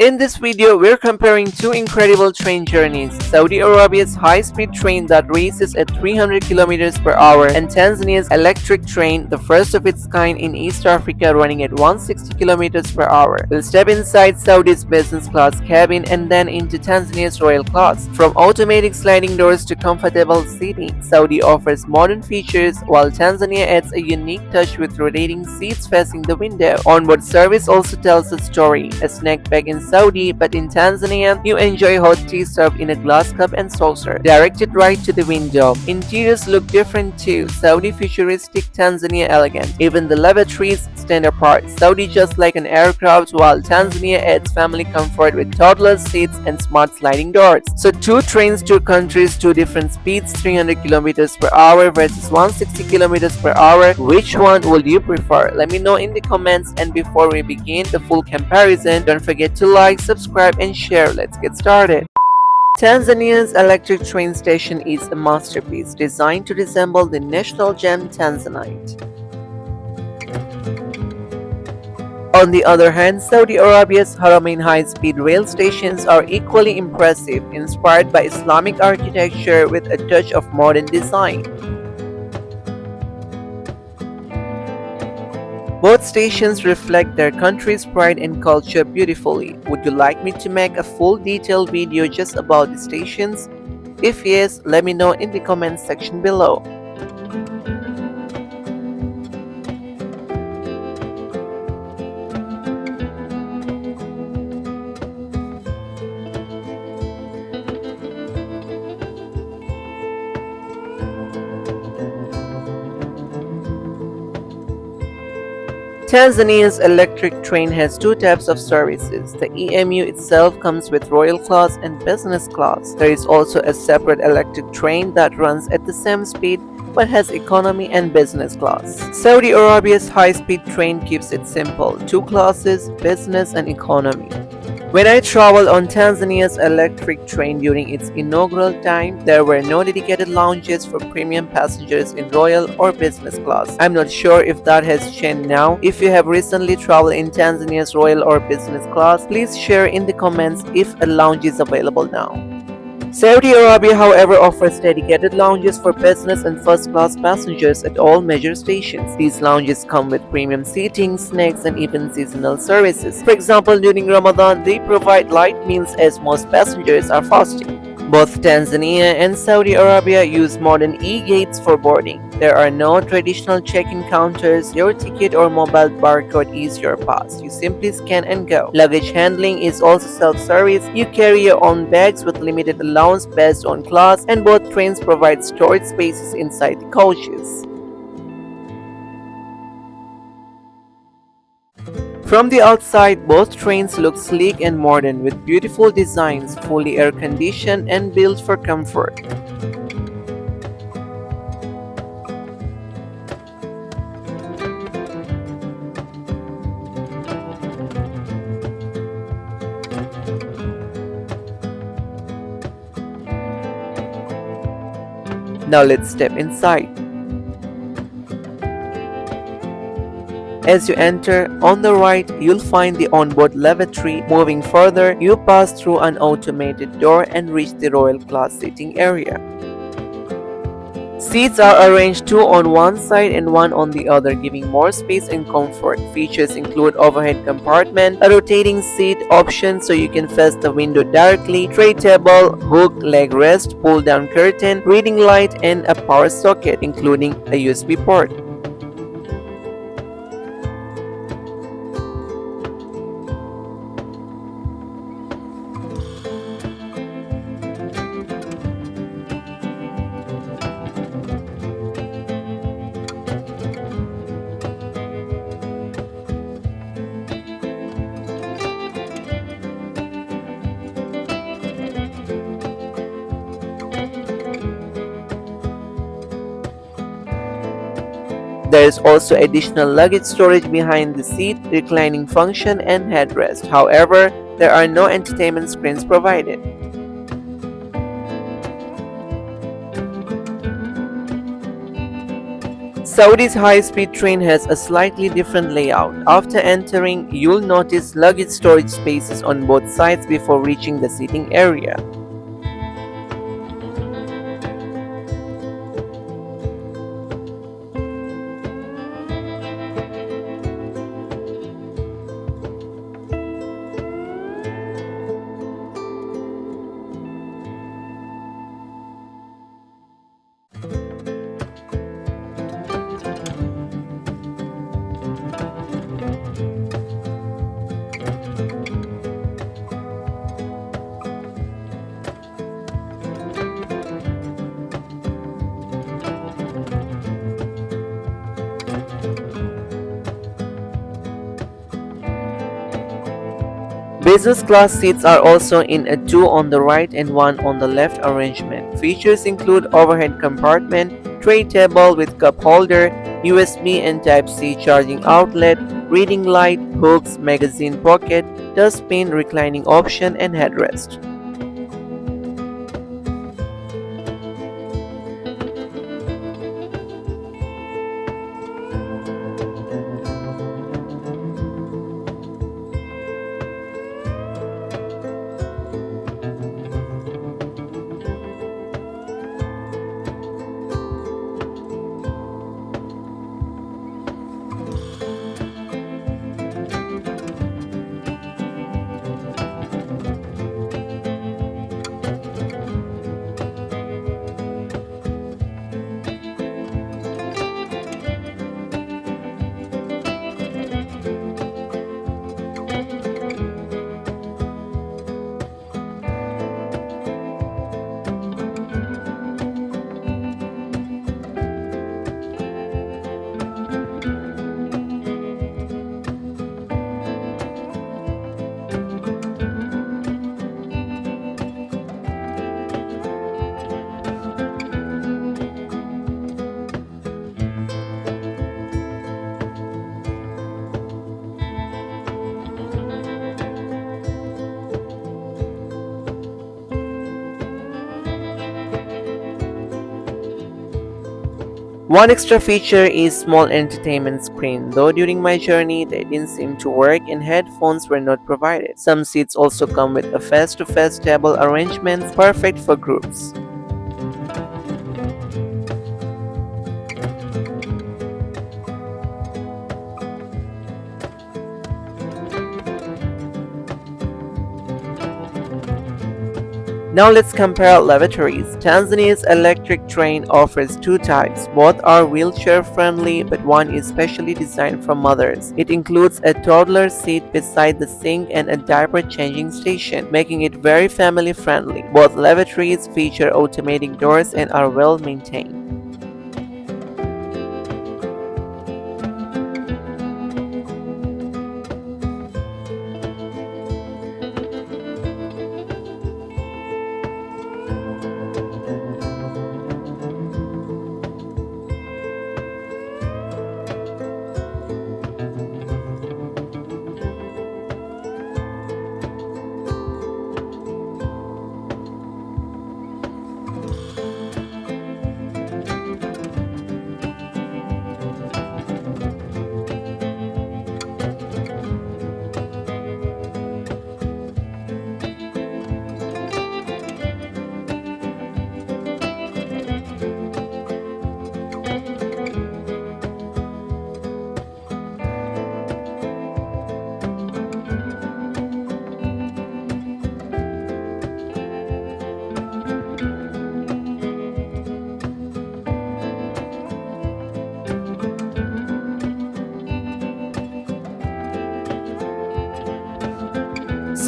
In this video, we're comparing two incredible train journeys: Saudi Arabia's high-speed train that races at 300 kilometers per hour and Tanzania's electric train, the first of its kind in East Africa, running at 160 kilometers per hour. We'll step inside Saudi's business class cabin and then into Tanzania's royal class. From automatic sliding doors to comfortable seating, Saudi offers modern features while Tanzania adds a unique touch with rotating seats facing the window. Onboard service also tells a story: a snack bag in Saudi, but in Tanzania, you enjoy hot tea served in a glass cup and saucer, directed right to the window. Interiors look different too: Saudi futuristic, Tanzania elegant. Even the lavatories stand apart: Saudi just like an aircraft, while Tanzania adds family comfort with toddler seats and smart sliding doors. So two trains, two countries, two different speeds, 300 kilometers per hour versus 160 kilometers per hour. Which one would you prefer? Let me know in the comments, and before we begin the full comparison, don't forget to like, subscribe and share. Let's get started. Tanzania's electric train station is a masterpiece designed to resemble the national gem Tanzanite. On the other hand, Saudi Arabia's Haramain high-speed rail stations are equally impressive, inspired by Islamic architecture with a touch of modern design. Both stations reflect their country's pride and culture beautifully. Would you like me to make a full detailed video just about the stations? If yes, let me know in the comments section below. Tanzania's electric train has two types of services. The EMU itself comes with royal class and business class. There is also a separate electric train that runs at the same speed but has economy and business class. Saudi Arabia's high-speed train keeps it simple: two classes, business and economy. When I traveled on Tanzania's electric train during its inaugural time, there were no dedicated lounges for premium passengers in royal or business class. I'm not sure if that has changed now. If you have recently traveled in Tanzania's royal or business class, please share in the comments if a lounge is available now. Saudi Arabia, however, offers dedicated lounges for business and first-class passengers at all major stations. These lounges come with premium seating, snacks, and even seasonal services. For example, during Ramadan, they provide light meals as most passengers are fasting. Both Tanzania and Saudi Arabia use modern e-gates for boarding. There are no traditional check-in counters. Your ticket or mobile barcode is your pass. You simply scan and go. Luggage handling is also self-service. You carry your own bags with limited allowance based on class, and both trains provide storage spaces inside the coaches. From the outside, both trains look sleek and modern, with beautiful designs, fully air-conditioned and built for comfort. Now let's step inside. As you enter, on the right, you'll find the onboard lavatory. Moving further, you pass through an automated door and reach the royal class seating area. Seats are arranged two on one side and one on the other, giving more space and comfort. Features include overhead compartment, a rotating seat option so you can face the window directly, tray table, hook, leg rest, pull-down curtain, reading light, and a power socket, including a USB port. There is also additional luggage storage behind the seat, reclining function, and headrest. However, there are no entertainment screens provided. Saudi's high-speed train has a slightly different layout. After entering, you'll notice luggage storage spaces on both sides before reaching the seating area. Business class seats are also in a two on the right and one on the left arrangement. Features include overhead compartment, tray table with cup holder, USB and Type-C charging outlet, reading light, hooks, magazine pocket, dustbin, reclining option, and headrest. One extra feature is small entertainment screen, though during my journey they didn't seem to work and headphones were not provided. Some seats also come with a face-to-face table arrangements perfect for groups. Now let's compare lavatories. Tanzania's electric train offers two types. Both are wheelchair friendly, but one is specially designed for mothers. It includes a toddler seat beside the sink and a diaper changing station, making it very family friendly. Both lavatories feature automatic doors and are well maintained.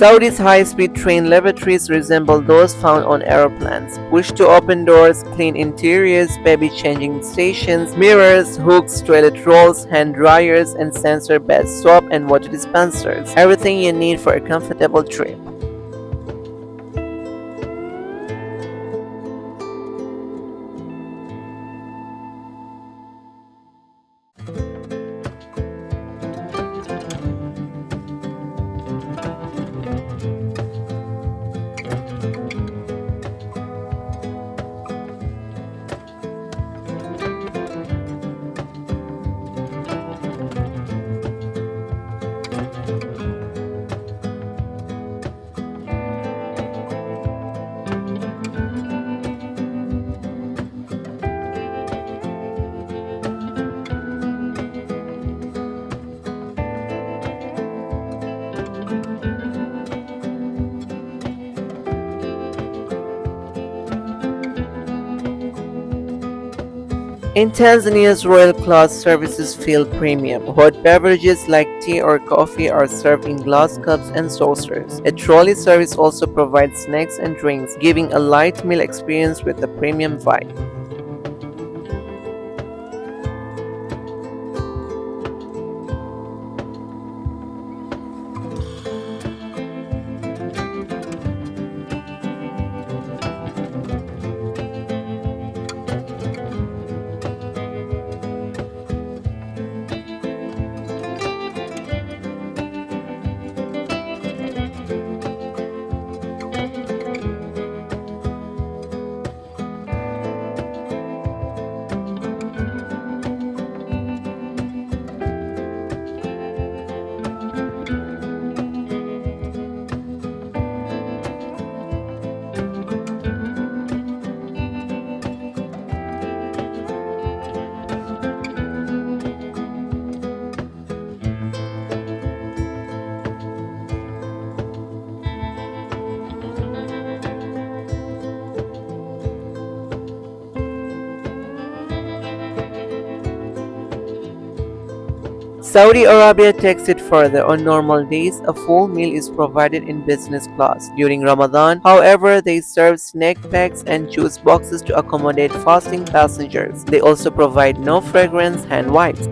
Saudi's high-speed train lavatories resemble those found on aeroplanes. Push-to-open doors, clean interiors, baby changing stations, mirrors, hooks, toilet rolls, hand dryers, and sensor-based soap and water dispensers. Everything you need for a comfortable trip. In Tanzania's royal class services feel premium. Hot beverages like tea or coffee are served in glass cups and saucers. A trolley service also provides snacks and drinks, giving a light meal experience with a premium vibe. Saudi Arabia takes it further. On normal days, a full meal is provided in business class. During Ramadan, however, they serve snack packs and juice boxes to accommodate fasting passengers. They also provide no fragrance hand wipes.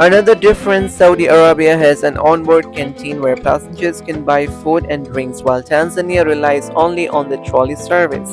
Another difference, Saudi Arabia has an onboard canteen where passengers can buy food and drinks, while Tanzania relies only on the trolley service.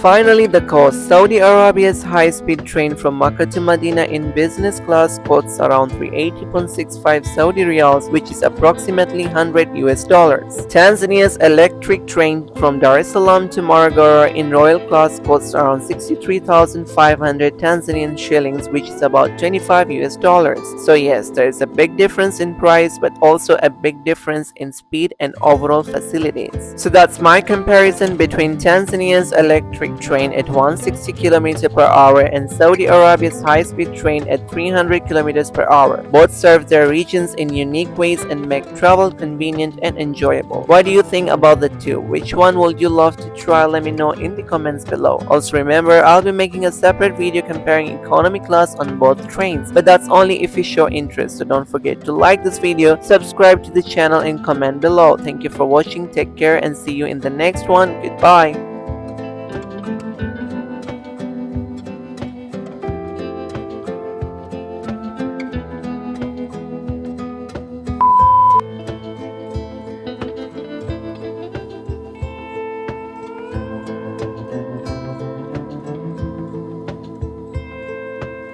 Finally, the cost. Saudi Arabia's high-speed train from Makkah to Madinah in business class costs around 380.65 Saudi riyals, which is approximately 100 US dollars. Tanzania's electric train from Dar es Salaam to Maragara in royal class costs around 63,500 Tanzanian shillings, which is about 25 US dollars. So yes, there is a big difference in price, but also a big difference in speed and overall facilities. So that's my comparison between Tanzania's electric train at 160 km per hour and Saudi Arabia's high-speed train at 300 km per hour. Both serve their regions in unique ways and make travel convenient and enjoyable. What do you think about the two? Which one would you love to try? Let me know in the comments below. Also remember, I'll be making a separate video comparing economy class on both trains, but that's only if you show interest. So don't forget to like this video, subscribe to the channel and comment below. Thank you for watching, take care and see you in the next one. Goodbye.